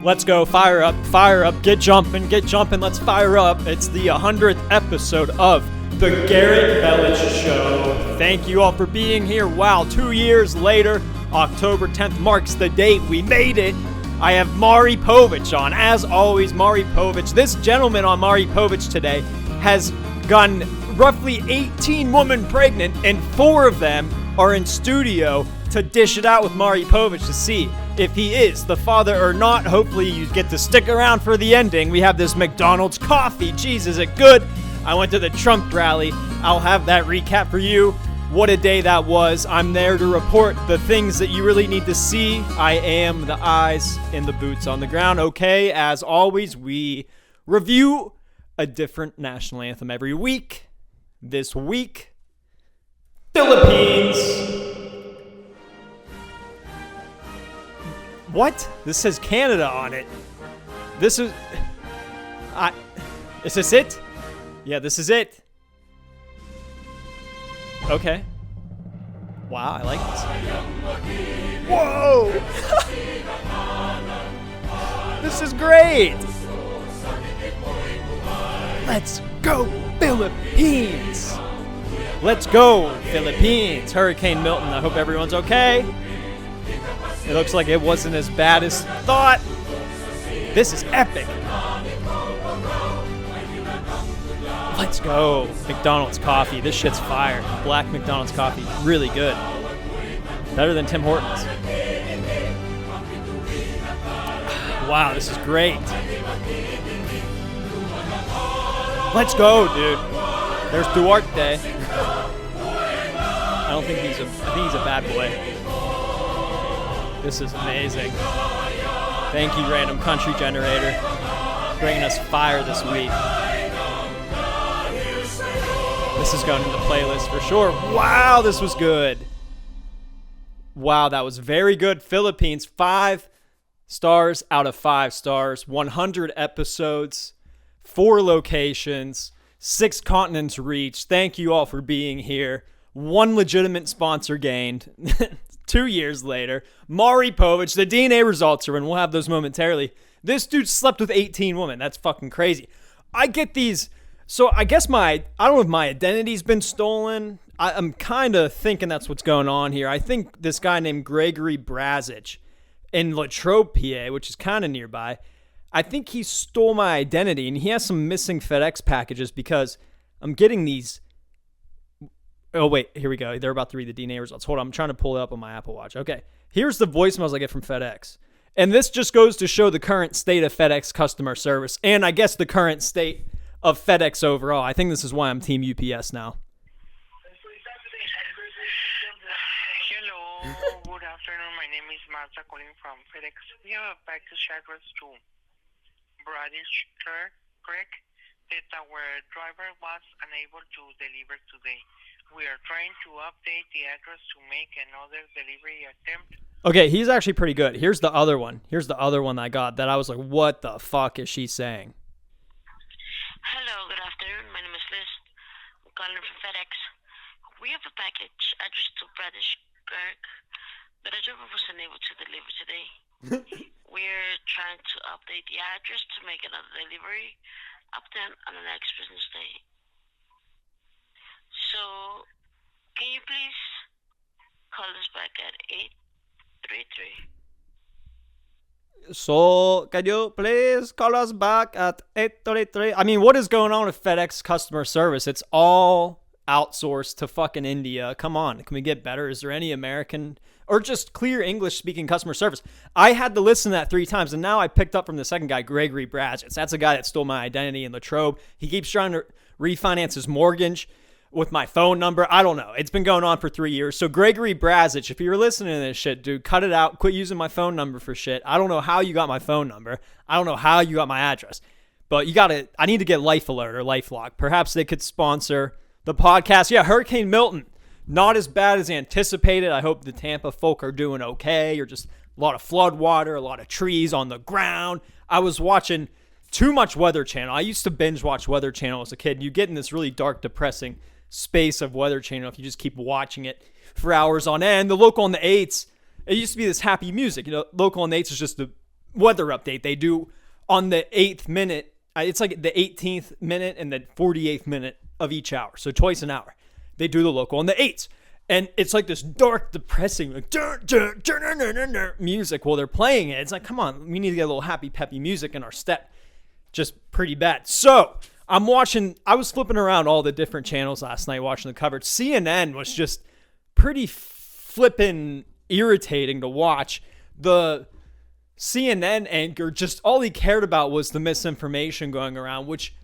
Let's go, fire up, get jumping, let's fire up. It's the 100th episode of the Garrett Belich Show. Thank you all for being here. Wow, 2 years later, October 10th marks the date. We made it. I have Mari Povich on. As always, Mari Povich. This gentleman on Mari Povich today has gotten roughly 18 women pregnant, and 4 of them are in studio to dish it out with Mari Povich to see if he is the father or not. Hopefully you get to stick around for the ending. We have this McDonald's coffee. Jeez, is it good? I went to the Trump rally. I'll have that recap for you. What a day that was. I'm there to report the things that you really need to see. I am the eyes and the boots on the ground. Okay, as always, we review a different national anthem every week. This week, Philippines. What? This says Canada on it. Is this it? Yeah, this is it. Okay. Wow, I like this. Whoa! This is great! Let's go, Philippines! Let's go, Philippines! Hurricane Milton, I hope everyone's okay. It looks like it wasn't as bad as thought. This is epic. Let's go. McDonald's coffee. This shit's fire. Black McDonald's coffee. Really good. Better than Tim Hortons. Wow, this is great. Let's go, dude. There's Duarte. I think he's a bad boy. This is amazing. Thank you, Random Country Generator, bringing us fire this week. This is going in the playlist for sure. Wow, this was good. Wow, that was very good. Philippines, 5 stars out of 5 stars. 100 episodes, 4 locations, 6 continents reached. Thank you all for being here. 1 legitimate sponsor gained. 2 years later, Mari Povich, the DNA results are in. We'll have those momentarily. This dude slept with 18 women. That's fucking crazy. I get these. So I guess I don't know if my identity's been stolen. I'm kind of thinking that's what's going on here. I think this guy named Gregory Brazich in Latrobe, PA, which is kind of nearby, I think he stole my identity, and he has some missing FedEx packages because I'm getting these. Oh, wait, here we go. They're about to read the DNA results. Hold on, I'm trying to pull it up on my Apple Watch. Okay, here's the voicemails I get from FedEx. And this just goes to show the current state of FedEx customer service, and I guess the current state of FedEx overall. I think this is why I'm Team UPS now. Hello, good afternoon. My name is Martha calling from FedEx. We have a package address to Belich, correct? That our driver was unable to deliver today. We are trying to update the address to make another delivery attempt. Okay, he's actually pretty good. Here's the other one. Here's the other one I got that I was like, what the fuck is she saying? Hello, good afternoon. My name is Liz. I'm calling from FedEx. We have a package addressed to Belich, but the driver was unable to deliver today. We're trying to update the address to make another delivery update on the next business day. So, can you please call us back at 833? So, can you please call us back at 833? I mean, what is going on with FedEx customer service? It's all outsourced to fucking India. Come on. Can we get better? Is there any American or just clear English-speaking customer service? I had to listen to that 3 times, and now I picked up from the second guy, Gregory Brazich. That's a guy that stole my identity in Latrobe. He keeps trying to refinance his mortgage with my phone number. I don't know. It's been going on for 3 years. So Gregory Brazich, if you're listening to this shit, dude, cut it out. Quit using my phone number for shit. I don't know how you got my phone number. I don't know how you got my address. But I need to get Life Alert or LifeLock. Perhaps they could sponsor the podcast. Yeah, Hurricane Milton. Not as bad as anticipated. I hope the Tampa folk are doing okay. Or just a lot of flood water, a lot of trees on the ground. I was watching too much Weather Channel. I used to binge watch Weather Channel as a kid. You get in this really dark, depressing space of Weather Channel if you just keep watching it for hours on end. The local on the 8s, it used to be this happy music. You know, local on the 8s is just weather update they do on the 8th minute. It's like the 18th minute and the 48th minute of each hour. So twice an hour. They do the local on the 8th. And it's like this dark, depressing like, music while they're playing it. It's like, come on, we need to get a little happy, peppy music in our step. Just pretty bad. So I was flipping around all the different channels last night watching the coverage. CNN was just pretty flippin' irritating to watch. The CNN anchor, just all he cared about was the misinformation going around, which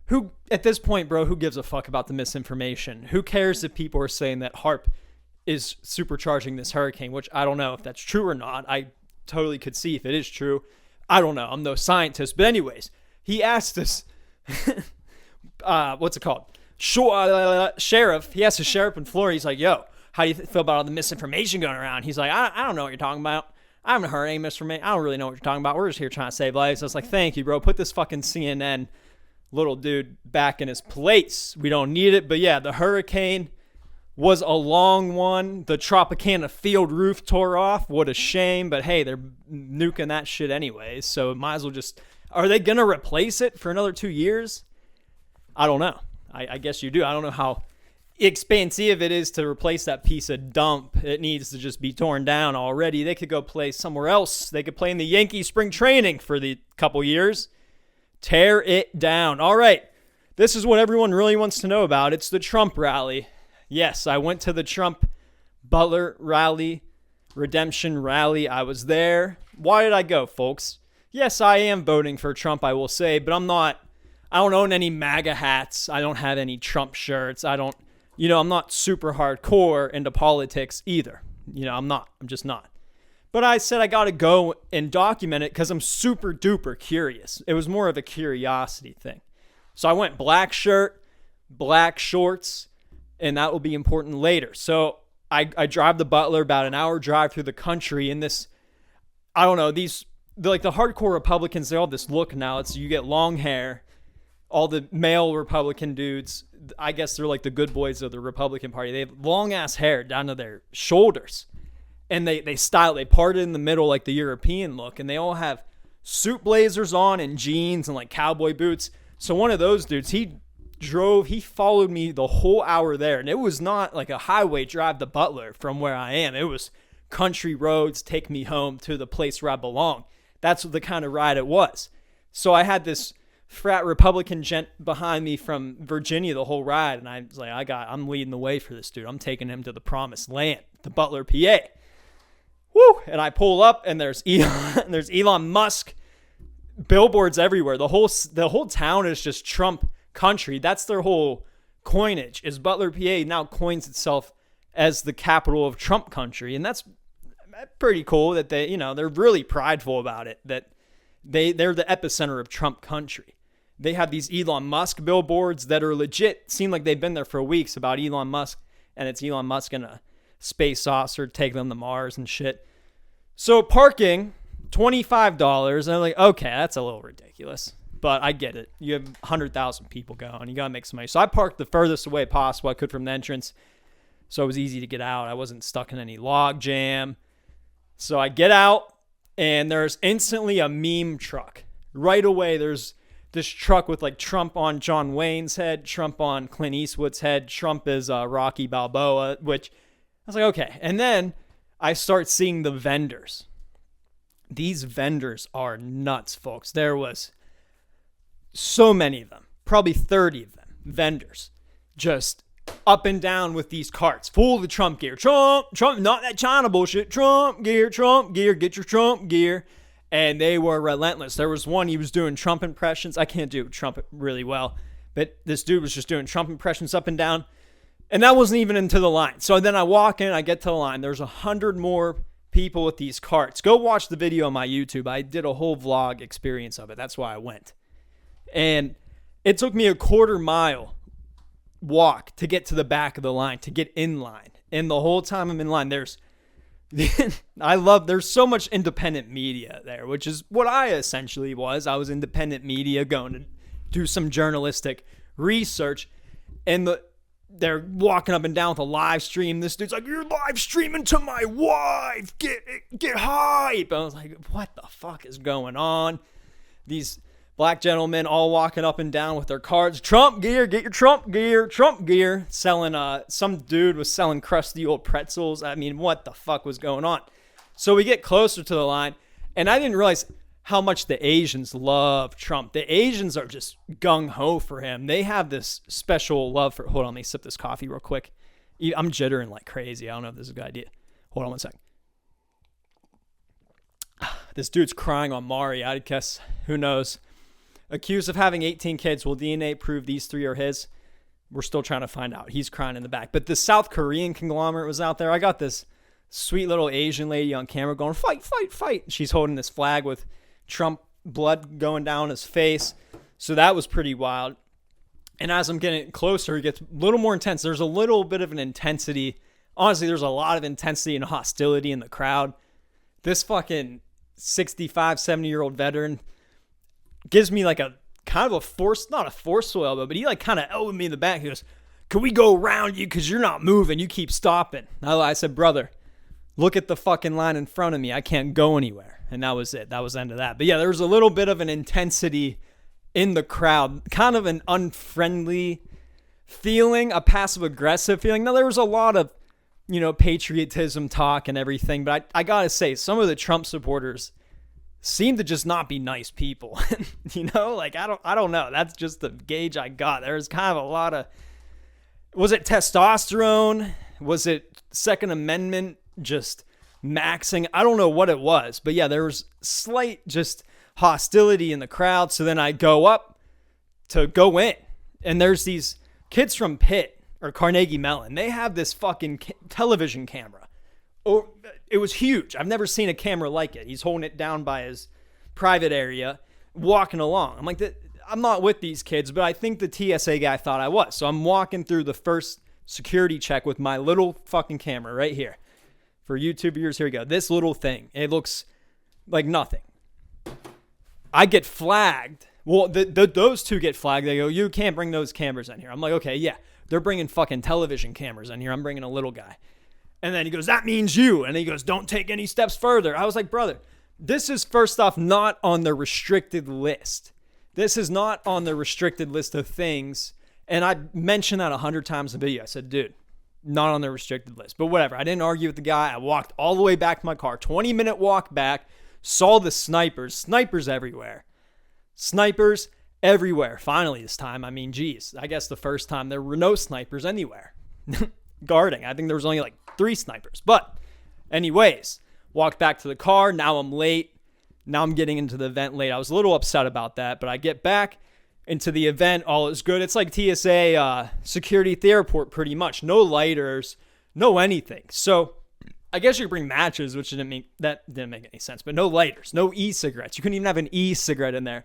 who at this point, bro, who gives a fuck about the misinformation? Who cares if people are saying that HAARP is supercharging this hurricane, which I don't know if that's true or not. I totally could see if it is true. I don't know. I'm no scientist. But anyways, he asked this, what's it called? Sheriff. He asked the sheriff in Florida. He's like, yo, how do you feel about all the misinformation going around? He's like, I don't know what you're talking about. I haven't heard any misinformation. I don't really know what you're talking about. We're just here trying to save lives. I was like, thank you, bro. Put this fucking CNN little dude back in his place. We don't need it. But yeah, the hurricane was a long one. The Tropicana field roof tore off. What a shame. But hey, they're nuking that shit anyways. So might as well just... Are they going to replace it for another 2 years? I don't know. I guess you do. I don't know how expansive it is to replace that piece of dump. It needs to just be torn down already. They could go play somewhere else. They could play in the Yankee spring training for the couple years. Tear it down. All right. This is what everyone really wants to know about. It's the Trump rally. Yes, I went to the Trump Butler rally, redemption rally. I was there. Why did I go, folks? Yes, I am voting for Trump, I will say, but I don't own any MAGA hats. I don't have any Trump shirts. I'm not super hardcore into politics either. I'm just not. But I said I got to go and document it because I'm super duper curious. It was more of a curiosity thing. So I went black shirt, black shorts, and that will be important later. So I drive the Butler, about an hour drive through the country in this, I don't know, the hardcore Republicans, they all have this look now. You get long hair. All the male Republican dudes, I guess they're like the good boys of the Republican Party. They have long ass hair down to their shoulders. And they part it in the middle like the European look. And they all have suit blazers on and jeans and like cowboy boots. So one of those dudes, he followed me the whole hour there. And it was not like a highway drive to Butler from where I am. It was country roads, take me home to the place where I belong. That's the kind of ride it was. So I had this frat Republican gent behind me from Virginia the whole ride. And I was like, I'm leading the way for this dude. I'm taking him to the promised land, the Butler, PA. Woo! And I pull up, and there's Elon Musk, billboards everywhere. The whole town is just Trump country. That's their whole coinage. Is Butler, PA now coins itself as the capital of Trump country, and that's pretty cool that they're really prideful about it. That they're the epicenter of Trump country. They have these Elon Musk billboards that are legit. Seem like they've been there for weeks about Elon Musk, and it's Elon Musk in a space saucer taking them to Mars and shit. So parking, $25. And I'm like, okay, that's a little ridiculous. But I get it. You have 100,000 people going. You got to make some money. So I parked the furthest away possible I could from the entrance. So it was easy to get out. I wasn't stuck in any log jam. So I get out, and there's instantly a meme truck. Right away, there's this truck with like Trump on John Wayne's head, Trump on Clint Eastwood's head, Trump is Rocky Balboa, which I was like, okay. And then I start seeing the vendors. These vendors are nuts, folks. There was so many of them, probably 30 of them, vendors, just up and down with these carts full of the Trump gear. Trump, not that China bullshit. Trump gear, get your Trump gear. And they were relentless. There was one, he was doing Trump impressions. I can't do Trump really well, but this dude was just doing Trump impressions up and down. And that wasn't even into the line. So then I walk in, I get to the line. There's 100 more people with these carts. Go watch the video on my YouTube. I did a whole vlog experience of it. That's why I went. And it took me a quarter-mile walk to get to the back of the line, to get in line. And the whole time I'm in line, there's so much independent media there, which is what I essentially was. I was independent media going to do some journalistic research. And they're walking up and down with a live stream. This dude's like, "You're live streaming to my wife. Get hype." I was like, what the fuck is going on? These black gentlemen all walking up and down with their cards. Trump gear, get your Trump gear, Trump gear. Selling, some dude was selling crusty old pretzels. I mean, what the fuck was going on? So we get closer to the line, and I didn't realize how much the Asians love Trump. The Asians are just gung-ho for him. They have this special love for... Hold on, let me sip this coffee real quick. I'm jittering like crazy. I don't know if this is a good idea. Hold on one second. This dude's crying on Mari. I guess, who knows? Accused of having 18 kids. Will DNA prove these 3 are his? We're still trying to find out. He's crying in the back. But the South Korean conglomerate was out there. I got this sweet little Asian lady on camera going, "Fight, fight, fight." She's holding this flag with Trump blood going down his face. So that was pretty wild. And as I'm getting closer, it gets a little more intense. There's a little bit of an intensity. Honestly, there's a lot of intensity and hostility in the crowd. This fucking 65, 70-year-old veteran gives me like a kind of a force, not a forceful elbow, but he like kind of elbowed me in the back. He goes, "Can we go around you? Because you're not moving. You keep stopping." I said, "Brother, look at the fucking line in front of me. I can't go anywhere." And that was it. That was the end of that. But yeah, there was a little bit of an intensity in the crowd, kind of an unfriendly feeling, a passive-aggressive feeling. Now, there was a lot of, patriotism talk and everything, but I gotta say, some of the Trump supporters seem to just not be nice people. I don't know. That's just the gauge I got. There was kind of a lot of, was it testosterone? Was it Second Amendment just maxing? I don't know what it was, but yeah, there was slight just hostility in the crowd. So then I go up to go in, and there's these kids from Pitt or Carnegie Mellon. They have this fucking television camera. Oh, it was huge. I've never seen a camera like it. He's holding it down by his private area, walking along. I'm like, I'm not with these kids, but I think the TSA guy thought I was. So I'm walking through the first security check with my little fucking camera right here. For YouTube viewers, here we go. This little thing. It looks like nothing. I get flagged. Well, those two get flagged. They go, "You can't bring those cameras in here." I'm like, okay, yeah. They're bringing fucking television cameras in here. I'm bringing a little guy. And then he goes, "That means you." And he goes, "Don't take any steps further." I was like, brother, this is first off not on the restricted list. This is not on the restricted list of things. And I mentioned that 100 times in the video. I said, dude, not on the restricted list. But whatever. I didn't argue with the guy. I walked all the way back to my car. 20-minute walk back. Saw the snipers. Snipers everywhere. Snipers everywhere. Finally this time. I mean, geez. I guess the first time there were no snipers anywhere. Guarding. I think there was only like 3 snipers. But anyways, walked back to the car. Now I'm late. Now I'm getting into the event late. I was a little upset about that. But I get back into the event. All is good. It's like TSA security at the airport pretty much. No lighters. No anything. So I guess you could bring matches, which didn't make any sense. But no lighters. No e-cigarettes. You couldn't even have an e-cigarette in there.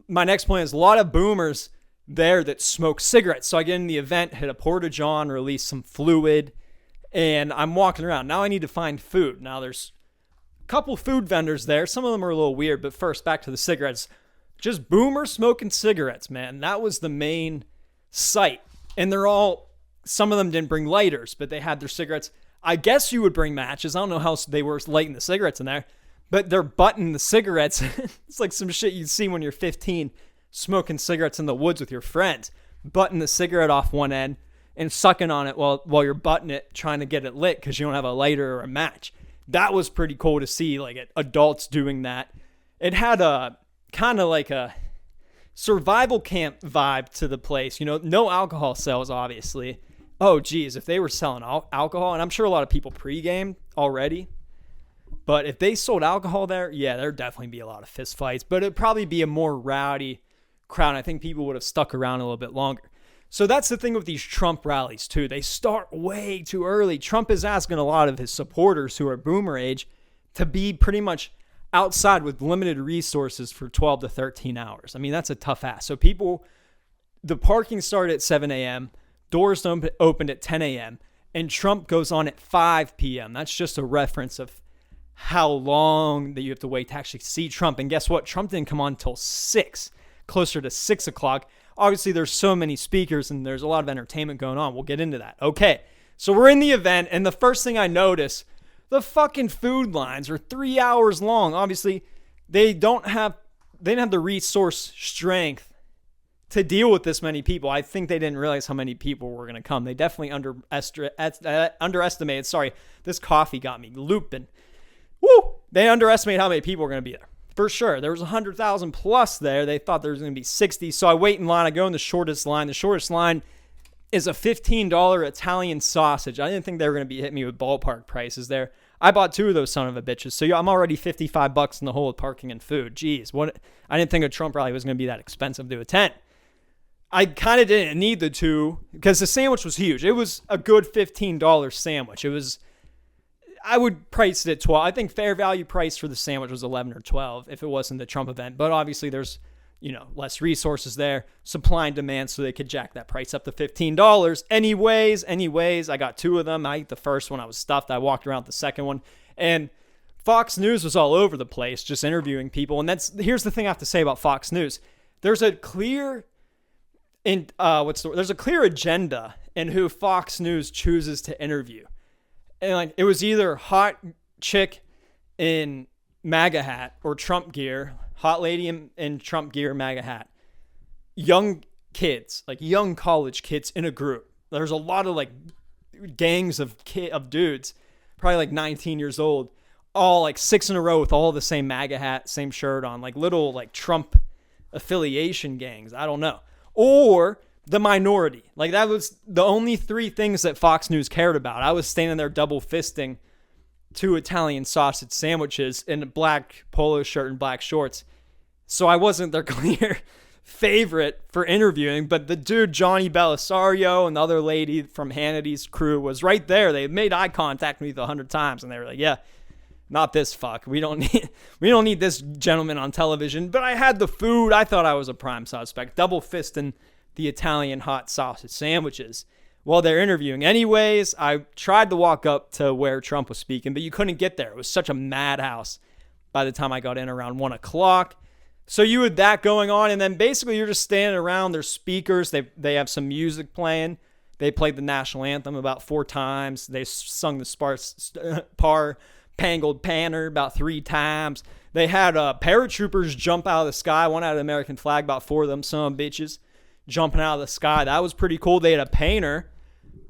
My next point is a lot of boomers there that smoke cigarettes. So I get in the event, hit a porta-john, release some fluid, and I'm walking around. Now I need to find food. Now there's a couple food vendors there. Some of them are a little weird, but first, back to the cigarettes. Just boomers smoking cigarettes, man. That was the main sight. And some of them didn't bring lighters, but they had their cigarettes. I guess you would bring matches. I don't know how they were lighting the cigarettes in there, but they're butting the cigarettes. It's like some shit you'd see when you're 15, smoking cigarettes in the woods with your friends, butting the cigarette off one end and sucking on it while you're butting it, trying to get it lit because you don't have a lighter or a match. That was pretty cool to see, like adults doing that. It had a kind of like a survival camp vibe to the place. No alcohol sales, obviously. Oh, geez, if they were selling alcohol, and I'm sure a lot of people pregame already, but if they sold alcohol there, yeah, there'd definitely be a lot of fist fights, but it'd probably be a more rowdy crowd. I think people would have stuck around a little bit longer. So that's the thing with these Trump rallies, too. They start way too early. Trump is asking a lot of his supporters who are boomer age to be pretty much outside with limited resources for 12 to 13 hours. I mean, that's a tough ask. So the parking started at 7 a.m., doors opened at 10 a.m., and Trump goes on at 5 p.m. That's just a reference of how long that you have to wait to actually see Trump. And guess what? Trump didn't come on until 6, closer to 6 o'clock. Obviously, there's so many speakers and there's a lot of entertainment going on. We'll get into that. Okay, so we're in the event, and the first thing I notice, the fucking food lines are 3 hours long. Obviously, they didn't have the resource strength to deal with this many people. I think they didn't realize how many people were going to come. They definitely underestimated. Sorry, this coffee got me looping. Woo! They underestimated how many people were going to be there. For sure. There was 100,000 plus there. They thought there was going to be 60. So I wait in line. I go in the shortest line. The shortest line is a $15 Italian sausage. I didn't think they were going to be hitting me with ballpark prices there. I bought 2 of those son of a bitches. So I'm already $55 in the hole with parking and food. Jeez, what? I didn't think a Trump rally was going to be that expensive to attend. I kind of didn't need the 2 because the sandwich was huge. It was a good $15 sandwich. I would price it at 12. I think fair value price for the sandwich was 11 or 12 if it wasn't the Trump event. But obviously there's, less resources there, supply and demand, so they could jack that price up to $15. Anyways, I got 2 of them. I ate the first one. I was stuffed. I walked around the second one. And Fox News was all over the place just interviewing people. And here's the thing I have to say about Fox News. There's a clear there's a clear agenda in who Fox News chooses to interview. And it was either hot chick in MAGA hat or Trump gear, hot lady in Trump gear, MAGA hat, young kids, young college kids in a group. There's a lot of gangs of dudes, probably 19 years old, all 6 in a row with all the same MAGA hat, same shirt on, little Trump affiliation gangs. I don't know. Or the minority. That was the only 3 things that Fox News cared about. I was standing there double fisting 2 Italian sausage sandwiches in a black polo shirt and black shorts. So I wasn't their clear favorite for interviewing, but the dude, Johnny Belisario, and the other lady from Hannity's crew was right there. They made eye contact with me 100 times, and they were like, yeah, not this fuck. We don't need this gentleman on television. But I had the food. I thought I was a prime suspect. Double fisting the Italian hot sausage sandwiches while they're interviewing. Anyways, I tried to walk up to where Trump was speaking, but you couldn't get there. It was such a madhouse by the time I got in around 1 o'clock. So you had that going on, and then basically you're just standing around. There's speakers. They have some music playing. They played the national anthem about 4 times. They sung the Pangled Panner about 3 times. They had paratroopers jump out of the sky. One out of the American flag, about 4 of them, some bitches, jumping out of the sky. That was pretty cool. They had a painter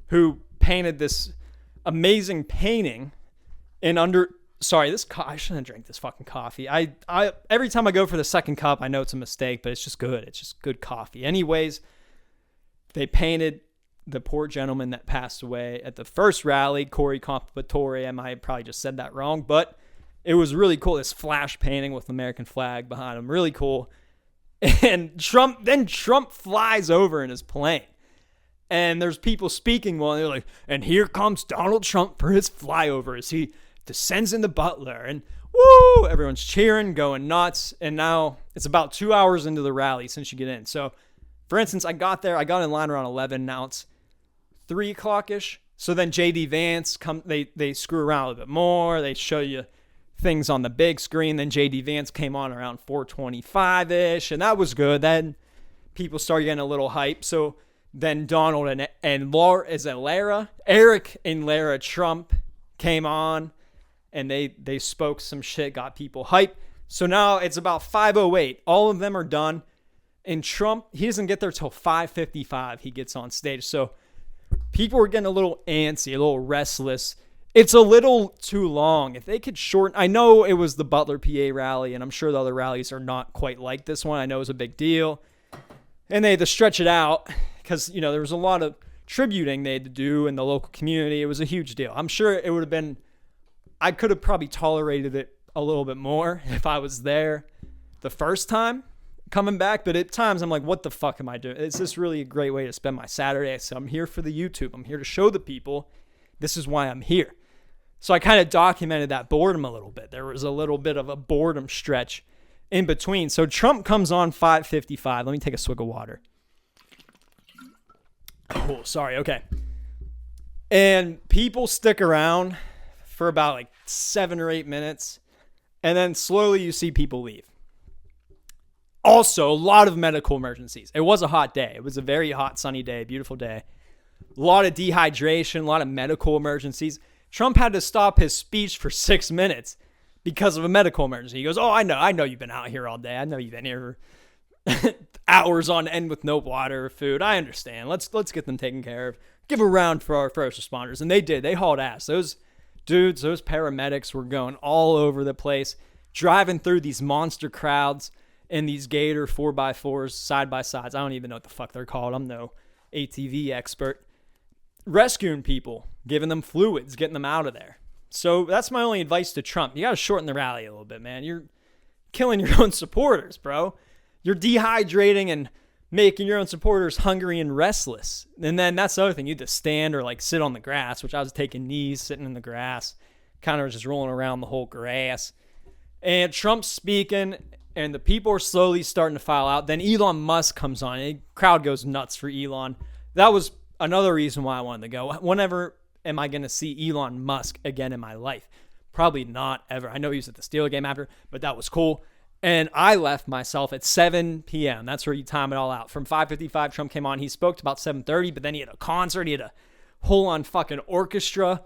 who painted this amazing painting I shouldn't drink this fucking coffee. I every time I go for the second cup, I know it's a mistake, but it's just good. It's just good coffee. Anyways, they painted the poor gentleman that passed away at the first rally, Corey Compatore. I might probably just said that wrong, but it was really cool. This flash painting with the American flag behind him. Really cool. And Trump flies over in his plane. And there's people speaking while they're like, and here comes Donald Trump for his flyover as he descends into Butler. And woo! Everyone's cheering, going nuts. And now it's about 2 hours into the rally since you get in. So, for instance, I got in line around 11. Now it's 3 o'clock-ish. So then J.D. Vance, they screw around a little bit more. They show you things on the big screen. Then J.D. Vance came on around 4:25-ish, and that was good. Then people started getting a little hype. So then Donald and Eric and Lara Trump came on, and they spoke some shit, got people hype. So now it's about 5:08. All of them are done. And Trump, he doesn't get there till 5:55. He gets on stage. So people were getting a little antsy, a little restless. It's a little too long. If they could shorten, I know it was the Butler, PA rally, and I'm sure the other rallies are not quite like this one. I know it was a big deal. And they had to stretch it out because, there was a lot of tributing they had to do in the local community. It was a huge deal. I'm sure it would have been, I could have probably tolerated it a little bit more if I was there the first time coming back. But at times I'm like, what the fuck am I doing? Is this really a great way to spend my Saturday? So I'm here for the YouTube. I'm here to show the people this is why I'm here. So I kind of documented that boredom a little bit. There was a little bit of a boredom stretch in between. So Trump comes on 5:55. Let me take a swig of water. Oh, sorry. Okay. And people stick around for about 7 or 8 minutes. And then slowly you see people leave. Also, a lot of medical emergencies. It was a hot day. It was a very hot, sunny day, beautiful day. A lot of dehydration, a lot of medical emergencies. Trump had to stop his speech for 6 minutes because of a medical emergency. He goes, oh, I know you've been out here all day. I know you've been here hours on end with no water or food. I understand. Let's get them taken care of. Give a round for our first responders. And they did. They hauled ass. Those dudes, those paramedics were going all over the place, driving through these monster crowds in these Gator 4x4s, side-by-sides. I don't even know what the fuck they're called. I'm no ATV expert. Rescuing people, giving them fluids, getting them out of there. So that's my only advice to Trump. You got to shorten the rally a little bit, man. You're killing your own supporters, bro. You're dehydrating and making your own supporters hungry and restless. And then that's the other thing. You have to stand or like sit on the grass, which I was taking knees, sitting in the grass, kind of just rolling around the whole grass. And Trump's speaking, and the people are slowly starting to file out. Then Elon Musk comes on. And the crowd goes nuts for Elon. That was another reason why I wanted to go. Whenever am I going to see Elon Musk again in my life? Probably not ever. I know he was at the Steelers game after, but that was cool. And I left myself at 7 p.m. That's where you time it all out. From 5:55, Trump came on. He spoke to about 7:30, but then he had a concert. He had a whole-on fucking orchestra,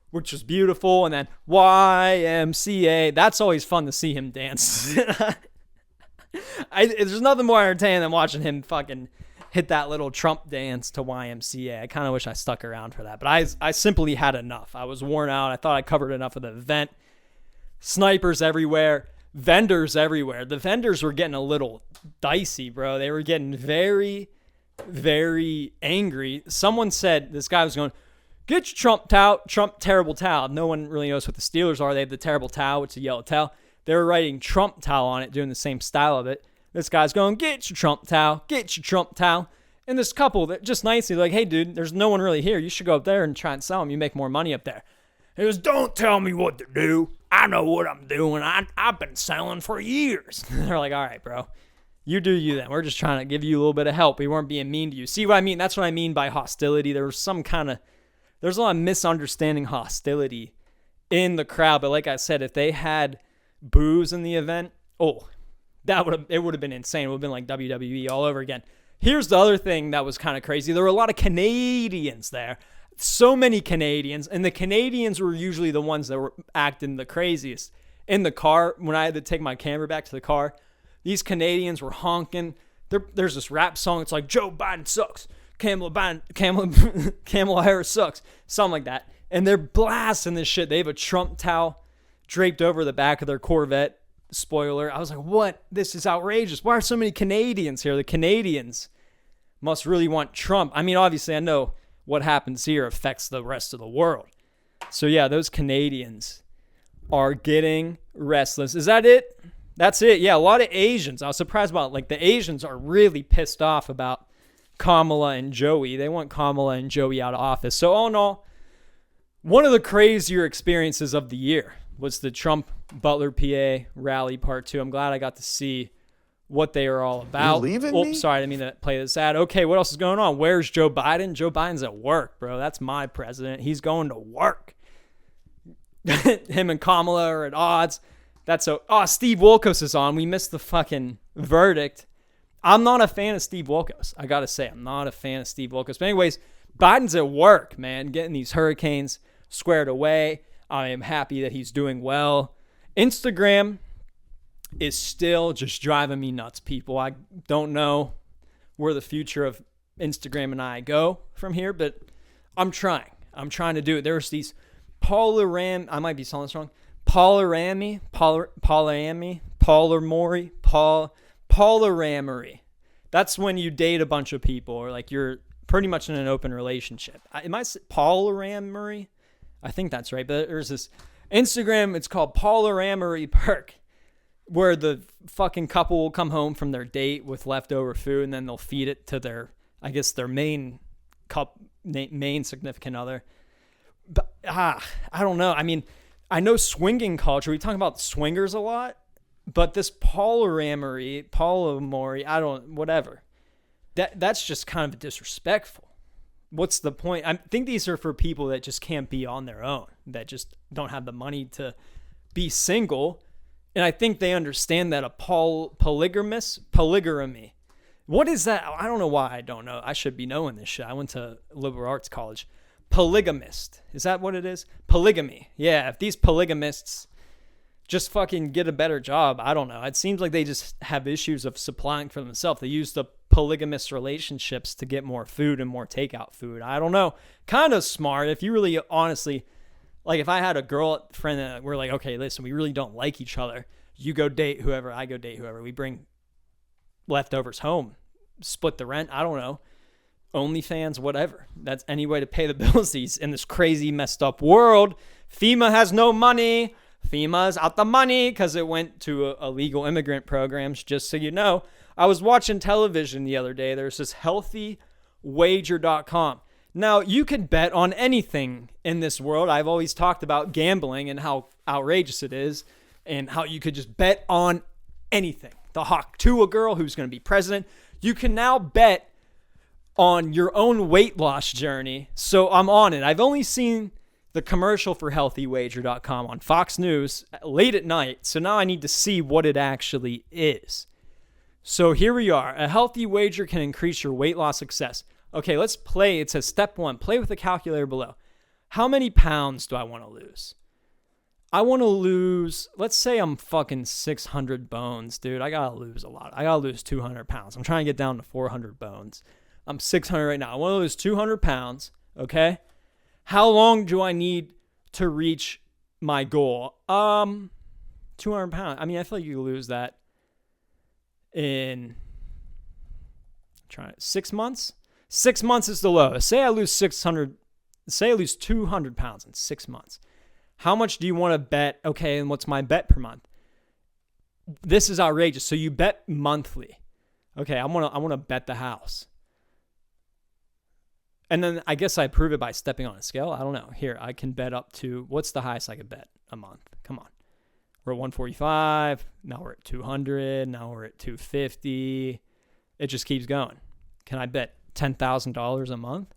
which was beautiful. And then YMCA. That's always fun to see him dance. There's nothing more entertaining than watching him fucking hit that little Trump dance to YMCA. I kind of wish I stuck around for that. But I simply had enough. I was worn out. I thought I covered enough of the event. Snipers everywhere. Vendors everywhere. The vendors were getting a little dicey, bro. They were getting very, very angry. Someone said, this guy was going, get your Trump terrible towel. No one really knows what the Steelers are. They have the terrible towel, which is a yellow towel. They were writing Trump towel on it, doing the same style of it. This guy's going, get your Trump towel, get your Trump towel. And this couple that just nicely like, hey, dude, there's no one really here. You should go up there and try and sell them. You make more money up there. He goes, don't tell me what to do. I know what I'm doing. I've been selling for years. They're like, all right, bro. You do you then. We're just trying to give you a little bit of help. We weren't being mean to you. See what I mean? That's what I mean by hostility. There's a lot of misunderstanding hostility in the crowd. But like I said, if they had booze in the event, it would have been insane. It would have been like WWE all over again. Here's the other thing that was kind of crazy. There were a lot of Canadians there. So many Canadians, and the Canadians were usually the ones that were acting the craziest. In the car, when I had to take my camera back to the car, these Canadians were honking. There's this rap song. It's like, Joe Biden sucks. Kamala Harris sucks. Something like that. And they're blasting this shit. They have a Trump towel draped over the back of their Corvette. Spoiler. I was like, what? This is outrageous. Why are so many Canadians here? The Canadians must really want Trump. I mean, obviously, I know what happens here affects the rest of the world. So yeah, those Canadians are getting restless. Is that it? That's it. Yeah, a lot of Asians. I was surprised about, like, the Asians are really pissed off about Kamala and Joey. They want Kamala and Joey out of office. So all in all, one of the crazier experiences of the year was the Trump Butler PA rally part 2. I'm glad I got to see what they are all about. You're leaving me? Sorry, I didn't mean to play this ad. Okay, what else is going on? Where's Joe Biden? Joe Biden's at work, bro. That's my president. He's going to work. Him and Kamala are at odds. Steve Wilkos is on. We missed the fucking verdict. I'm not a fan of Steve Wilkos. I got to say, I'm not a fan of Steve Wilkos. But anyways, Biden's at work, man, getting these hurricanes squared away. I am happy that he's doing well. Instagram is still just driving me nuts, people. I don't know where the future of Instagram and I go from here, but I'm trying. I'm trying to do it. There's these I might be saying this wrong. Polyamory. That's when you date a bunch of people, or like you're pretty much in an open relationship. Polyamory? I think that's right. But there's this Instagram, it's called Polyamory Perk, where the fucking couple will come home from their date with leftover food, and then they'll feed it to their main significant other. But I don't know. I mean, I know swinging culture. We talk about swingers a lot, but this polyamory, whatever. That's just kind of disrespectful. What's the point? I think these are for people that just can't be on their own, that just don't have the money to be single And I think they understand that a polygamy. What is that? I don't know why I don't know. I should be knowing this shit. I went to liberal arts college. Polygamist. Is that what it is? Polygamy. Yeah, if these polygamists just fucking get a better job, I don't know. It seems like they just have issues of supplying for themselves. They use the polygamous relationships to get more food and more takeout food. I don't know. Kind of smart. If you really honestly, like if I had a girl friend that we're like, okay, listen, we really don't like each other. You go date whoever, I go date whoever. We bring leftovers home, split the rent. I don't know. OnlyFans, whatever. That's any way to pay the bills in this crazy messed up world. FEMA has no money. FEMA's out the money because it went to illegal immigrant programs, just so you know. I was watching television the other day. There's this healthywager.com. Now, you can bet on anything in this world. I've always talked about gambling and how outrageous it is and how you could just bet on anything. The Hawk Tua girl who's going to be president. You can now bet on your own weight loss journey. So I'm on it. I've only seen the commercial for healthywager.com on Fox News late at night. So now I need to see what it actually is. So here we are. A healthy wager can increase your weight loss success. Okay, let's play. It says step 1, play with the calculator below. How many pounds do I want to lose? I want to lose, let's say I'm fucking 600 bones, dude. I got to lose a lot. I got to lose 200 pounds. I'm trying to get down to 400 bones. I'm 600 right now. I want to lose 200 pounds, okay? How long do I need to reach my goal? 200 pounds. I mean, I feel like you lose that in 6 months. 6 months is the lowest. Say I lose 200 pounds in 6 months. How much do you want to bet? Okay, and what's my bet per month? This is outrageous. So you bet monthly. Okay, I want to bet the house. And then I guess I prove it by stepping on a scale. I don't know. Here, I can bet up to, what's the highest I could bet a month? Come on. We're at 145. Now we're at 200. Now we're at 250. It just keeps going. Can I bet $10,000 a month?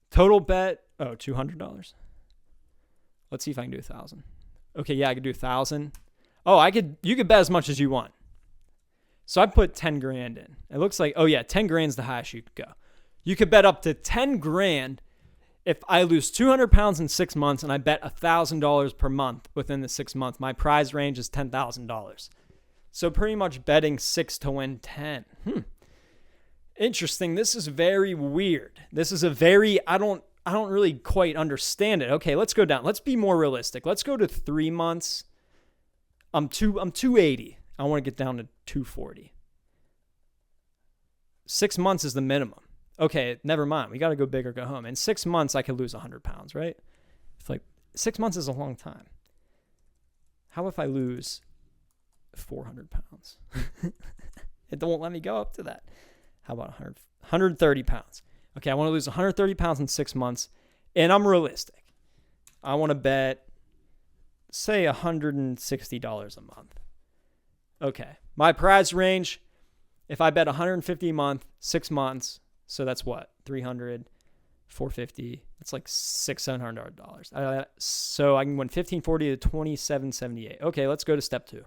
Total bet, $200. Let's see if I can do 1,000. Okay, yeah, I could do 1,000. Oh, you could bet as much as you want. So I put 10 grand in. It looks like, 10 grand's the highest you could go. You could bet up to 10 grand if I lose 200 pounds in 6 months and I bet $1,000 per month within the 6 months. My prize range is $10,000. So pretty much betting 6 to win 10. Interesting. This is very weird. This is I don't really quite understand it. Okay, let's go down. Let's be more realistic. Let's go to 3 months. I'm 280. I want to get down to 240. 6 months is the minimum. Okay, never mind. We got to go big or go home. In 6 months, I could lose 100 pounds, right? It's like 6 months is a long time. How if I lose 400 pounds? It won't let me go up to that. How about 130 pounds? Okay, I want to lose 130 pounds in 6 months, and I'm realistic. I want to bet, say, $160 a month. Okay, my prize range, if I bet $150 a month, 6 months, so that's what? 300, 450. That's like $700. So I can win 1540 to 2778. Okay, let's go to step 2.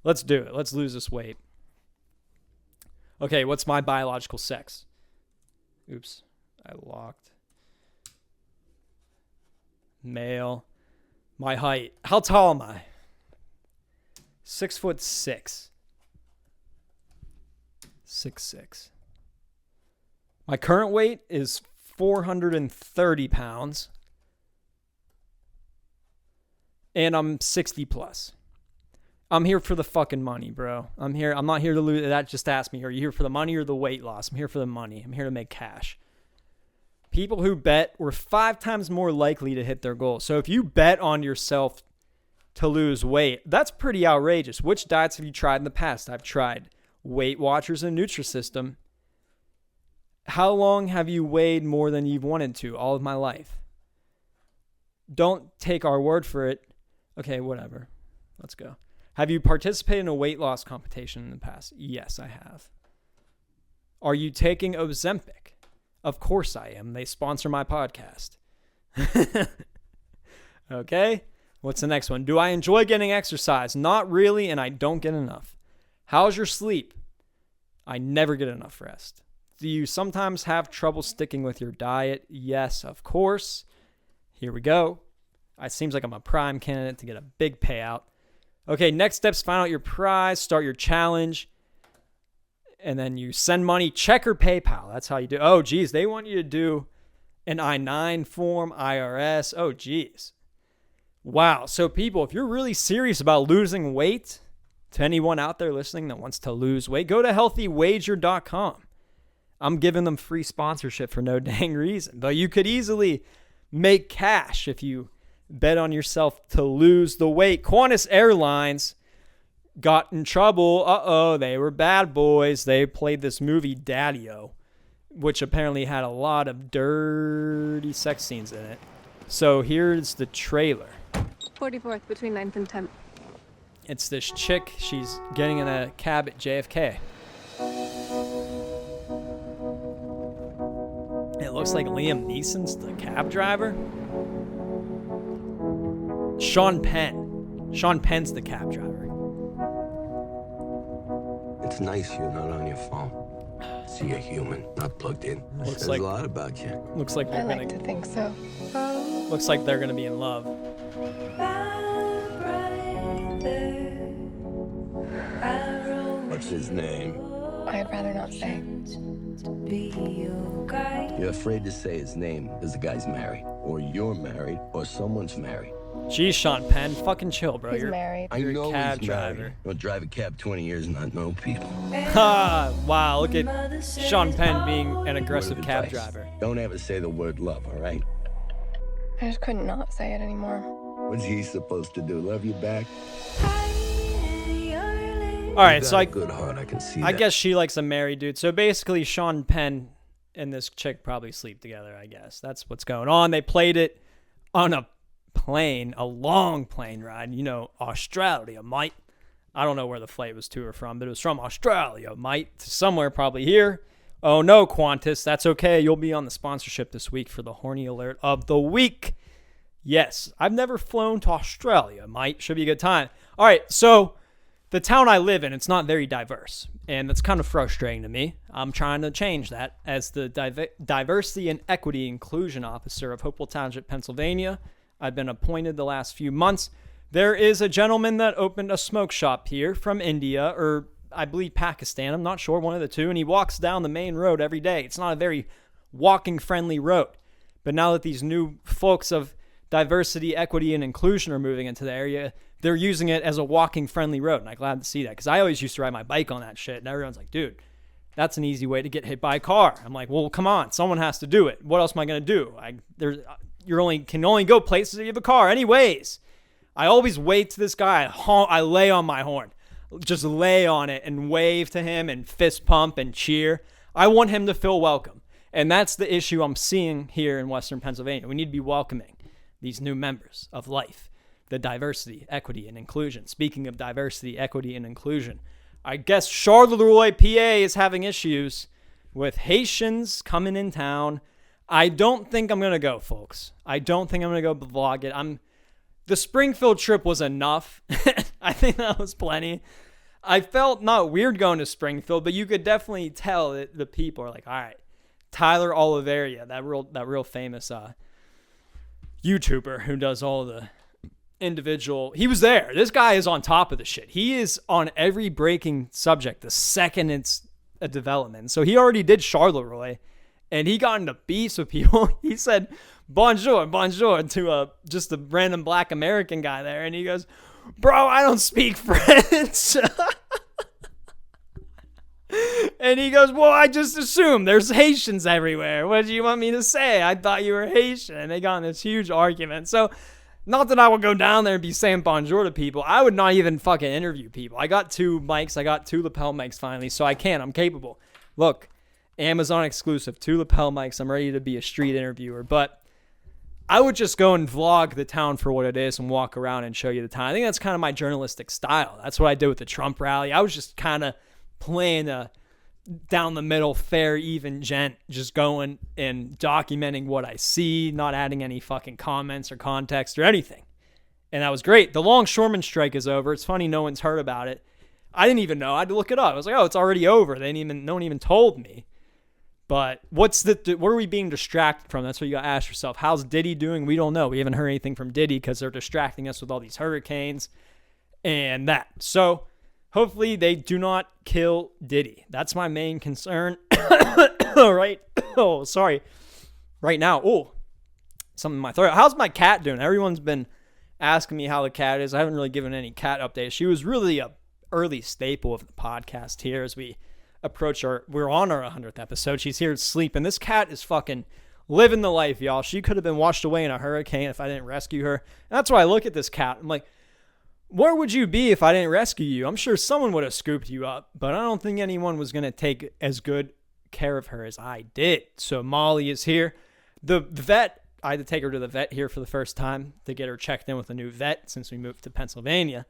Let's do it. Let's lose this weight. Okay, what's my biological sex? Oops, I locked. Male. My height. How tall am I? 6'6". 6'6". My current weight is 430 pounds. And I'm 60 plus. I'm here for the fucking money, bro. I'm not here to lose. That just asked me, are you here for the money or the weight loss? I'm here for the money. I'm here to make cash. People who bet were 5 times more likely to hit their goal. So if you bet on yourself to lose weight, that's pretty outrageous. Which diets have you tried in the past? I've tried Weight Watchers and Nutrisystem. How long have you weighed more than you've wanted to? All of my life. Don't take our word for it. Okay, whatever. Let's go. Have you participated in a weight loss competition in the past? Yes, I have. Are you taking Ozempic? Of course I am. They sponsor my podcast. Okay? What's the next one? Do I enjoy getting exercise? Not really, and I don't get enough. How's your sleep? I never get enough rest. Do you sometimes have trouble sticking with your diet? Yes, of course. Here we go. It seems like I'm a prime candidate to get a big payout. Okay, next steps, find out your prize, start your challenge, and then you send money, check or PayPal. That's how you do. Oh, geez, they want you to do an I-9 form, IRS. Oh, geez. Wow. So people, if you're really serious about losing weight, to anyone out there listening that wants to lose weight, go to healthywager.com. I'm giving them free sponsorship for no dang reason. But you could easily make cash if you bet on yourself to lose the weight. Qantas Airlines got in trouble. They were bad boys. They played this movie Daddy-O, which apparently had a lot of dirty sex scenes in it. So here's the trailer. 44th between 9th and 10th. It's this chick. She's getting in a cab at JFK. It looks like Liam Neeson's the cab driver. Sean Penn. Sean Penn's the cab driver. It's nice you're not on your phone. See, you're human, not plugged in. Looks Says like- a lot about you. Looks like I they're like gonna. to think so. Looks like they're gonna be in love. What's his name? I'd rather not say. You're afraid to say his name because the guy's married, or you're married, or someone's married. Geez, Sean Penn, fucking chill, bro. He's You're married. I You're a know cab he's married. driver. Don't drive a cab 20 years and not know people. Ha! Wow, look at Sean Penn being an aggressive Word of cab advice. driver. Don't ever say the word love, all right? I just couldn't not say it anymore. What's he supposed to do? Love you back? All right, You so got I a good heart, I can see I that. guess she likes a married dude. So basically, Sean Penn and this chick probably sleep together, I guess. That's what's going on. They played it on a plane, a long plane ride. You know, Australia, mate. I don't know where the flight was to or from, but it was from Australia, mate, to somewhere probably here. Oh, no, Qantas. That's okay. You'll be on the sponsorship this week for the horny alert of the week. Yes, I've never flown to Australia, mate. Should be a good time. All right, so the town I live in, it's not very diverse, and that's kind of frustrating to me. I'm trying to change that as the Diversity and Equity Inclusion Officer of Hopewell Township, Pennsylvania. I've been appointed the last few months. There is a gentleman that opened a smoke shop here from India, or I believe Pakistan. I'm not sure, one of the two, and he walks down the main road every day. It's not a very walking-friendly road. But now that these new folks of diversity, equity, and inclusion are moving into the area, they're using it as a walking-friendly road, and I'm glad to see that, because I always used to ride my bike on that shit, and everyone's like, dude, that's an easy way to get hit by a car. I'm like, well, come on, someone has to do it. What else am I going to do? Can only go places if you have a car. Anyways, I always wait to this guy. I lay on my horn. Just lay on it and wave to him and fist pump and cheer. I want him to feel welcome. And that's the issue I'm seeing here in Western Pennsylvania. We need to be welcoming these new members of life, the diversity, equity, and inclusion. Speaking of diversity, equity, and inclusion, I guess Charleroi, PA is having issues with Haitians coming in town. I don't think I'm going to go, folks. I don't think I'm going to go vlog it. The Springfield trip was enough. I think that was plenty. I felt not weird going to Springfield, but you could definitely tell that the people are like, all right, Tyler Oliveria, that real famous YouTuber who does all the individual. He was there. This guy is on top of the shit. He is on every breaking subject the second it's a development. So he already did Charleroi, and he got into beefs with people. He said, bonjour to just a random black American guy there. And he goes, bro, I don't speak French. And he goes, well, I just assumed there's Haitians everywhere. What do you want me to say? I thought you were Haitian. And they got in this huge argument. So not that I would go down there and be saying bonjour to people. I would not even fucking interview people. I got 2 mics. I got 2 lapel mics finally. So I can. I'm capable. Look, Amazon exclusive, 2 lapel mics. I'm ready to be a street interviewer. But I would just go and vlog the town for what it is and walk around and show you the town. I think that's kind of my journalistic style. That's what I did with the Trump rally. I was just kind of playing a down the middle, fair, even gent, just going and documenting what I see, not adding any fucking comments or context or anything. And that was great. The longshoreman strike is over. It's funny no one's heard about it. I didn't even know. I had to look it up. I was like, oh, it's already over. No one even told me. But what are we being distracted from? That's what you got to ask yourself. How's Diddy doing? We don't know. We haven't heard anything from Diddy because they're distracting us with all these hurricanes and that. So hopefully they do not kill Diddy. That's my main concern. Right. Oh, sorry. Right now. Oh, something in my throat. How's my cat doing? Everyone's been asking me how the cat is. I haven't really given any cat updates. She was really a early staple of the podcast here as we approach we're on our 100th episode. She's here to sleep, and this cat is fucking living the life, y'all. She could have been washed away in a hurricane if I didn't rescue her. And that's why I look at this cat. I'm like, where would you be if I didn't rescue you? I'm sure someone would have scooped you up, but I don't think anyone was going to take as good care of her as I did. So Molly is here. The vet, I had to take her to the vet here for the first time to get her checked in with a new vet since we moved to Pennsylvania.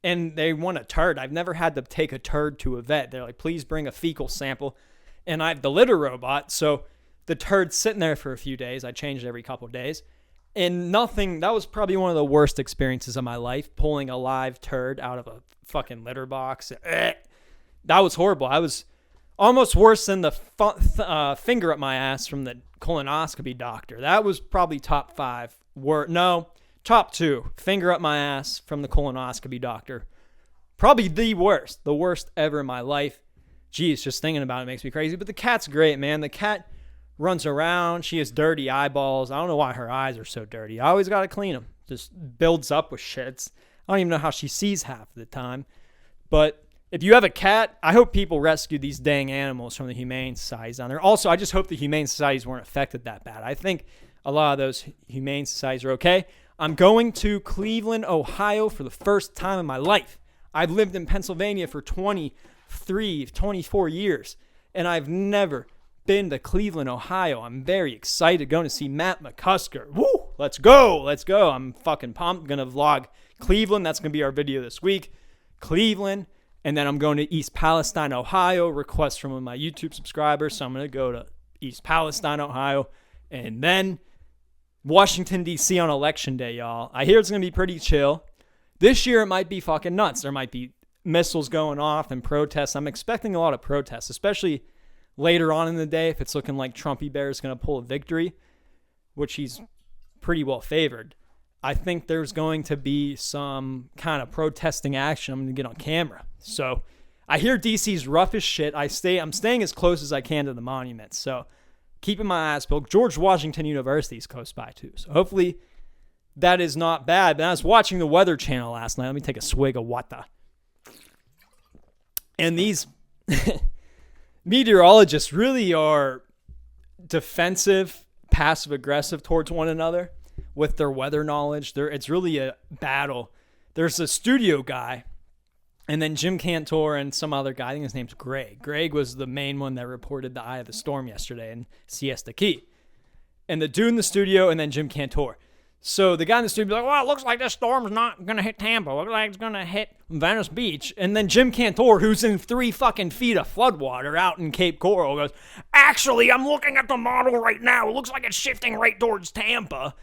And they want a turd. I've never had to take a turd to a vet. They're like, please bring a fecal sample. And I have the litter robot, so the turd's sitting there for a few days. I change it every couple of days. And nothing, that was probably one of the worst experiences of my life, pulling a live turd out of a fucking litter box. That was horrible. I was almost worse than the finger up my ass from the colonoscopy doctor. That was probably top 5. Top 2, finger up my ass from the colonoscopy doctor. Probably the worst ever in my life. Geez, just thinking about it makes me crazy. But the cat's great, man. The cat runs around. She has dirty eyeballs. I don't know why her eyes are so dirty. I always got to clean them. Just builds up with shits. I don't even know how she sees half of the time. But if you have a cat, I hope people rescue these dang animals from the humane societies down there. Also, I just hope the humane societies weren't affected that bad. I think a lot of those humane societies are okay. I'm going to Cleveland, Ohio for the first time in my life. I've lived in Pennsylvania for 24 years, and I've never been to Cleveland, Ohio. I'm very excited going to see Matt McCusker. Woo! Let's go. I'm fucking pumped. I'm going to vlog Cleveland. That's going to be our video this week. Cleveland. And then I'm going to East Palestine, Ohio. Request from one of my YouTube subscribers. So I'm going to go to East Palestine, Ohio. And then Washington, D.C. on Election Day, y'all. I hear it's going to be pretty chill. This year, it might be fucking nuts. There might be missiles going off and protests. I'm expecting a lot of protests, especially later on in the day if it's looking like Trumpy Bear is going to pull a victory, which he's pretty well favored. I think there's going to be some kind of protesting action. I'm going to get on camera. So I hear DC's rough as shit. I'm staying as close as I can to the monuments. So keeping my eyes peeled. George Washington University is close by too. So hopefully that is not bad. But I was watching the Weather Channel last night. Let me take a swig of water. And these meteorologists really are defensive, passive-aggressive towards one another with their weather knowledge. It's really a battle. There's a studio guy, and then Jim Cantor and some other guy. I think his name's Greg. Greg was the main one that reported the eye of the storm yesterday in Siesta Key. And the dude in the studio, and then Jim Cantor. So the guy in the studio be like, well, it looks like this storm's not going to hit Tampa. It looks like it's going to hit Venice Beach. And then Jim Cantor, who's in 3 fucking feet of floodwater out in Cape Coral, goes, actually, I'm looking at the model right now. It looks like it's shifting right towards Tampa.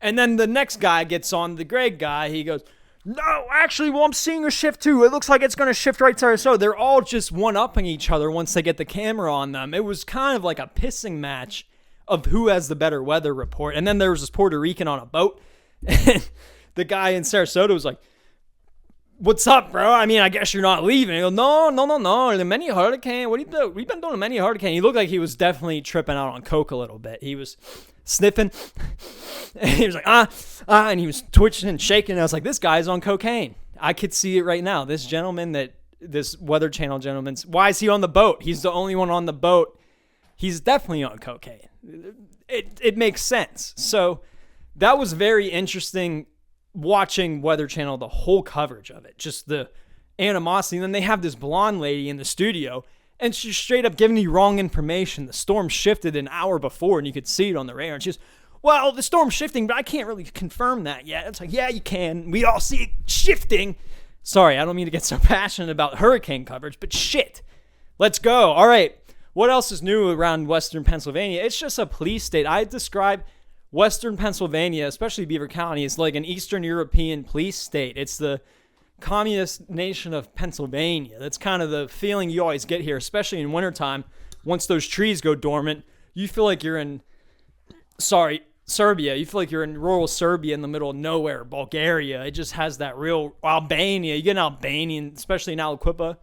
And then the next guy gets on, the Greg guy. He goes, no, actually, well, I'm seeing a shift too. It looks like it's going to shift right to Sarasota. They're all just one-upping each other once they get the camera on them. It was kind of like a pissing match of who has the better weather report. And then there was this Puerto Rican on a boat. And the guy in Sarasota was like, what's up, bro? I mean, I guess you're not leaving. He goes, no. The mini hurricane. What do you do? We've been doing a mini hurricane. He looked like he was definitely tripping out on coke a little bit. He was sniffing. And he was like, and he was twitching and shaking. And I was like, this guy's on cocaine. I could see it right now. This Weather Channel gentleman, why is he on the boat? He's the only one on the boat. He's definitely on cocaine. It makes sense. So that was very interesting watching Weather Channel, the whole coverage of it, just the animosity. And then they have this blonde lady in the studio, and she's straight up giving you wrong information. The storm shifted an hour before, and you could see it on the radar. And she's, well, the storm's shifting, but I can't really confirm that yet. It's like, yeah, you can. We all see it shifting. Sorry, I don't mean to get so passionate about hurricane coverage, but shit. Let's go. All right. What else is new around Western Pennsylvania? It's just a police state. I describe Western Pennsylvania, especially Beaver County, is like an Eastern European police state. It's the communist nation of Pennsylvania. That's kind of the feeling you always get here, especially in wintertime. Once those trees go dormant, you feel like you're in, Serbia. You feel like you're in rural Serbia in the middle of nowhere, Bulgaria. It just has that real Albania. You get in Albania, especially in Aliquippa,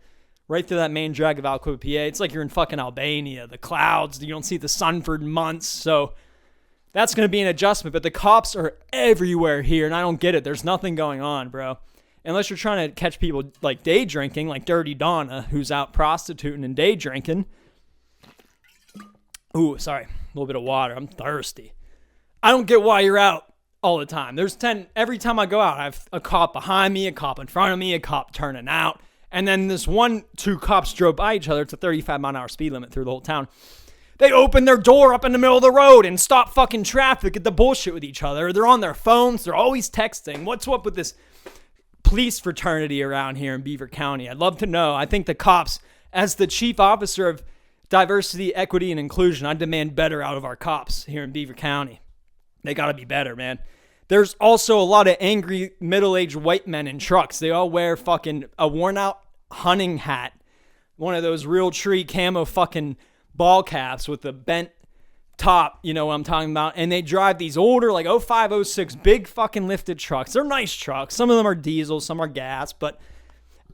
right through that main drag of Aliquippa, PA. It's like you're in fucking Albania. The clouds, you don't see the sun for months. So that's going to be an adjustment. But the cops are everywhere here, and I don't get it. There's nothing going on, bro. Unless you're trying to catch people like day drinking, like Dirty Donna, who's out prostituting and day drinking. Ooh, sorry. A little bit of water. I'm thirsty. I don't get why you're out all the time. There's 10, every time I go out, I have a cop behind me, a cop in front of me, a cop turning out. And then two cops drove by each other. It's a 35-mile-an-hour speed limit through the whole town. They open their door up in the middle of the road and stop fucking traffic at the bullshit with each other. They're on their phones. They're always texting. What's up with this police fraternity around here in Beaver County? I'd love to know. I think the cops, as the chief officer of diversity, equity, and inclusion, I demand better out of our cops here in Beaver County. They got to be better, man. There's also a lot of angry middle-aged white men in trucks. They all wear fucking a worn-out hunting hat, one of those real tree camo fucking ball caps with the bent top, you know what I'm talking about, and they drive these older, like 05, 06, big fucking lifted trucks. They're nice trucks. Some of them are diesel, some are gas,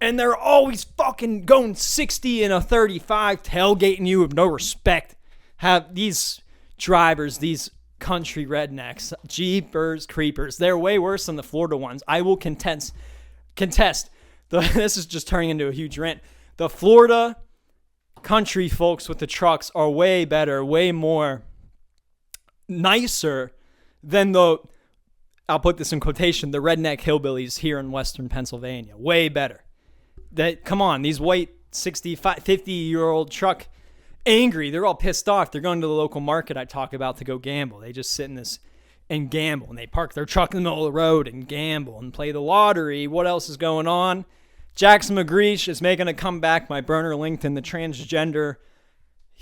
and they're always fucking going 60 in a 35, tailgating you with no respect. Have these drivers, these country rednecks, jeepers creepers, they're way worse than the Florida ones. I will contest. This is just turning into a huge rant. The Florida country folks with the trucks are way better, way more nicer than I'll put this in quotation, the redneck hillbillies here in Western Pennsylvania. Way better. Come on, these white 65, 50-year-old truck angry. They're all pissed off. They're going to the local market I talk about to go gamble. They just sit in this and gamble, and they park their truck in the middle of the road and gamble and play the lottery. What else is going on? Jackson McGreesh is making a comeback. My burner LinkedIn, the transgender,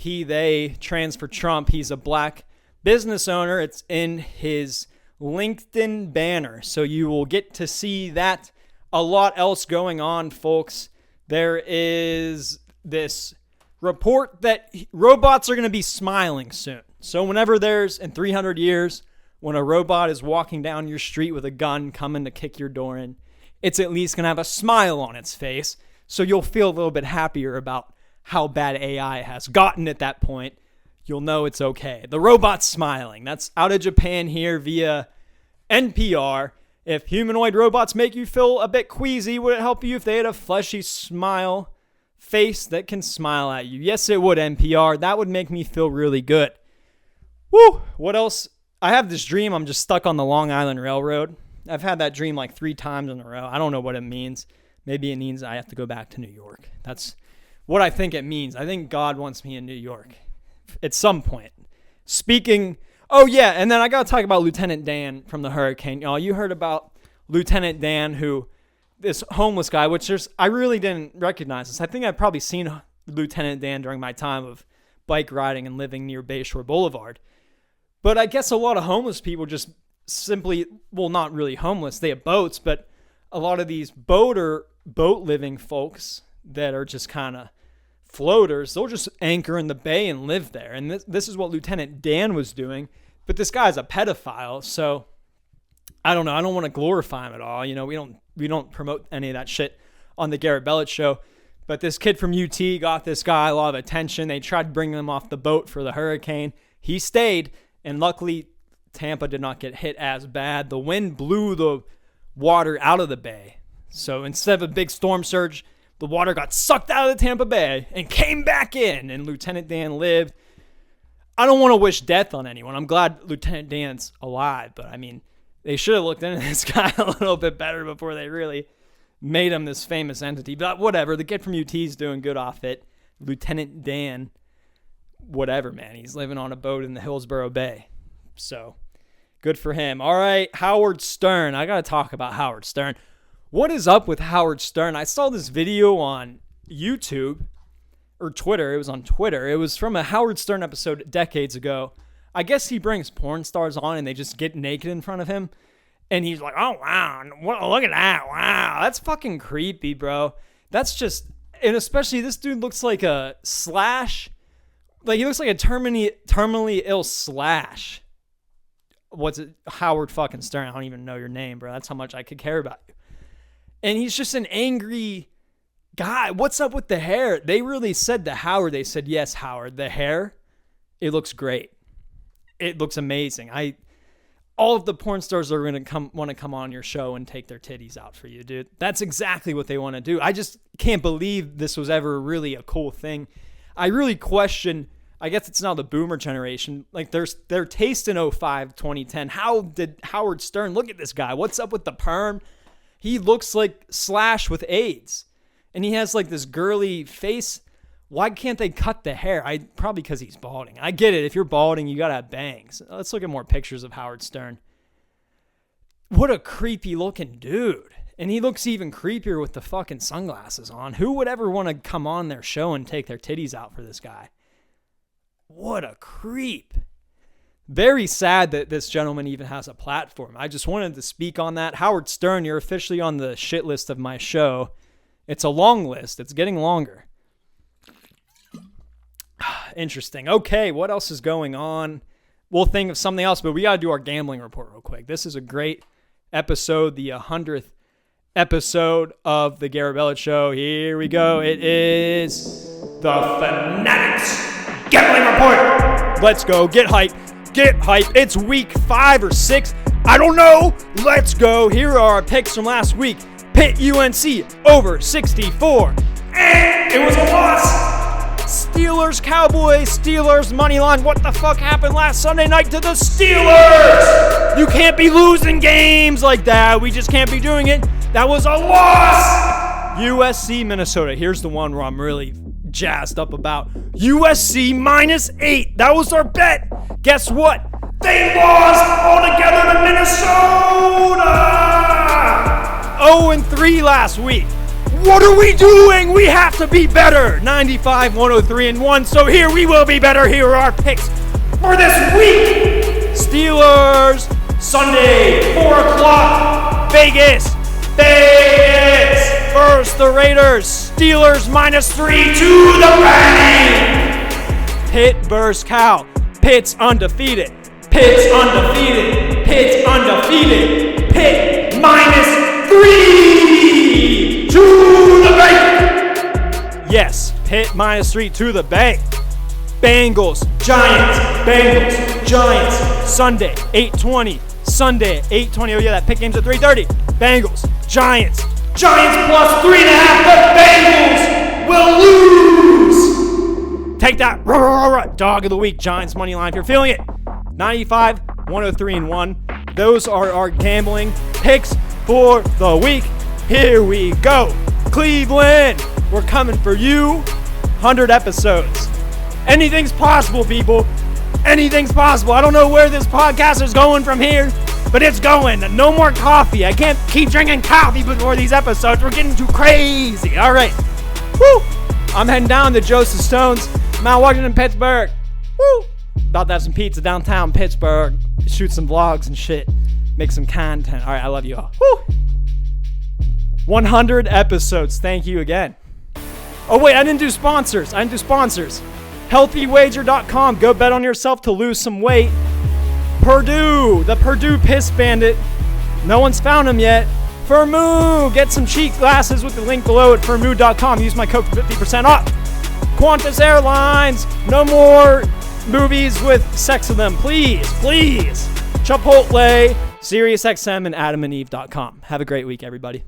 they trans for Trump. He's a black business owner. It's in his LinkedIn banner. So you will get to see that. A lot else going on, folks. There is this report that robots are going to be smiling soon. So whenever in 300 years, when a robot is walking down your street with a gun coming to kick your door in, it's at least going to have a smile on its face. So you'll feel a little bit happier about how bad AI has gotten at that point. You'll know it's okay. The robot's smiling. That's out of Japan here via NPR. If humanoid robots make you feel a bit queasy, would it help you if they had a fleshy smile face that can smile at you? Yes, it would, NPR. That would make me feel really good. Woo! What else? I have this dream. I'm just stuck on the Long Island Railroad. I've had that dream like 3 times in a row. I don't know what it means. Maybe it means I have to go back to New York. That's what I think it means. I think God wants me in New York at some point. Oh yeah, and then I got to talk about Lieutenant Dan from the hurricane. Y'all, you heard about Lieutenant Dan, this homeless guy, I really didn't recognize this. I think I've probably seen Lieutenant Dan during my time of bike riding and living near Bayshore Boulevard. But I guess a lot of homeless people just simply, well, not really homeless. They have boats, but a lot of these boat living folks that are just kind of floaters, they'll just anchor in the bay and live there. And this is what Lieutenant Dan was doing. But this guy's a pedophile, so I don't know. I don't want to glorify him at all. You know, we don't promote any of that shit on the Garrett Belich show. But this kid from UT got this guy a lot of attention. They tried bringing him off the boat for the hurricane. He stayed, and luckily Tampa did not get hit as bad. The wind blew the water out of the bay. So instead of a big storm surge, the water got sucked out of the Tampa Bay and came back in, and Lieutenant Dan lived. I don't want to wish death on anyone. I'm glad Lieutenant Dan's alive, but I mean, they should have looked into this guy a little bit better before they really made him this famous entity. But whatever, the kid from UT's doing good off it. Lieutenant Dan, whatever, man. He's living on a boat in the Hillsborough Bay. So, good for him. All right, Howard Stern. I got to talk about Howard Stern. What is up with Howard Stern? I saw this video on YouTube or Twitter. It was on Twitter. It was from a Howard Stern episode decades ago. I guess he brings porn stars on and they just get naked in front of him. And he's like, oh, wow, look at that. Wow, that's fucking creepy, bro. That's just, and especially this dude looks like a Slash. Like, he looks like a terminally ill Slash. What's it? Howard fucking Stern. I don't even know your name, bro. That's how much I could care about you. And he's just an angry guy. What's up with the hair? They really said to Howard, they said, yes, Howard, the hair, it looks great. It looks amazing. All of the porn stars are going to want to come on your show and take their titties out for you, dude. That's exactly what they want to do. I just can't believe this was ever really a cool thing. I really question, I guess it's now the boomer generation, like their taste in 05, 2010. How did Howard Stern look at this guy? What's up with the perm? He looks like Slash with AIDS. And he has like this girly face. Why can't they cut the hair? Probably because he's balding. I get it. If you're balding, you got to have bangs. Let's look at more pictures of Howard Stern. What a creepy looking dude. And he looks even creepier with the fucking sunglasses on. Who would ever want to come on their show and take their titties out for this guy? What a creep. Very sad that this gentleman even has a platform. I just wanted to speak on that. Howard Stern, you're officially on the shit list of my show. It's a long list. It's getting longer. Interesting. Okay, what else is going on? We'll think of something else, but we got to do our gambling report real quick. This is a great episode, the 100th episode of the Garrett Belich Show. Here we go. It is the Fanatics Gambling Report. Let's go. Get hype. Get hype. It's week 5 or 6. I don't know. Let's go. Here are our picks from last week. Pitt UNC over 64. And it was a loss. Steelers, Cowboys, Steelers, money line. What the fuck happened last Sunday night to the Steelers? You can't be losing games like that. We just can't be doing it. That was a loss. USC, Minnesota. Here's the one where I'm really jazzed up about. USC -8. That was our bet. Guess what? They lost altogether to Minnesota. 0-3 last week. What are we doing? We have to be better. 95, 103, and 1. So here we will be better. Here are our picks for this week. Steelers, Sunday, 4 o'clock. Vegas versus the Raiders. Steelers -3 to the bank. Pitt versus Cal. Pitt's undefeated. Pitt's undefeated. Pitt's undefeated. Pitt -3 to the bank. Yes, Pitt -3 to the bank. Bengals, Giants. Bengals, Giants. Sunday, 8:20. Sunday, 8:20. Oh yeah, that pick game's at 3:30. Bengals, Giants. Giants +3.5. The Bengals will lose. Take that. Dog of the week. Giants money line if you're feeling it. 95, 103, and 1. Those are our gambling picks for the week. Here we go. Cleveland, we're coming for you. 100 episodes. Anything's possible, people. Anything's possible. I don't know where this podcast is going from here, but it's going. No more coffee. I can't keep drinking coffee before these episodes. We're getting too crazy. All right. Woo. I'm heading down to Joseph Stone's, Mount Washington, Pittsburgh. Woo. About to have some pizza downtown Pittsburgh. Shoot some vlogs and shit. Make some content. All right. I love you all. Woo. 100 episodes. Thank you again. Oh, wait. I didn't do sponsors. HealthyWager.com. Go bet on yourself to lose some weight. Purdue. The Purdue Piss Bandit. No one's found him yet. Firmoo. Get some cheap glasses with the link below at Firmoo.com. Use my code for 50% off. Qantas Airlines. No more movies with sex in them. Please. Chipotle. SiriusXM and AdamandEve.com. Have a great week, everybody.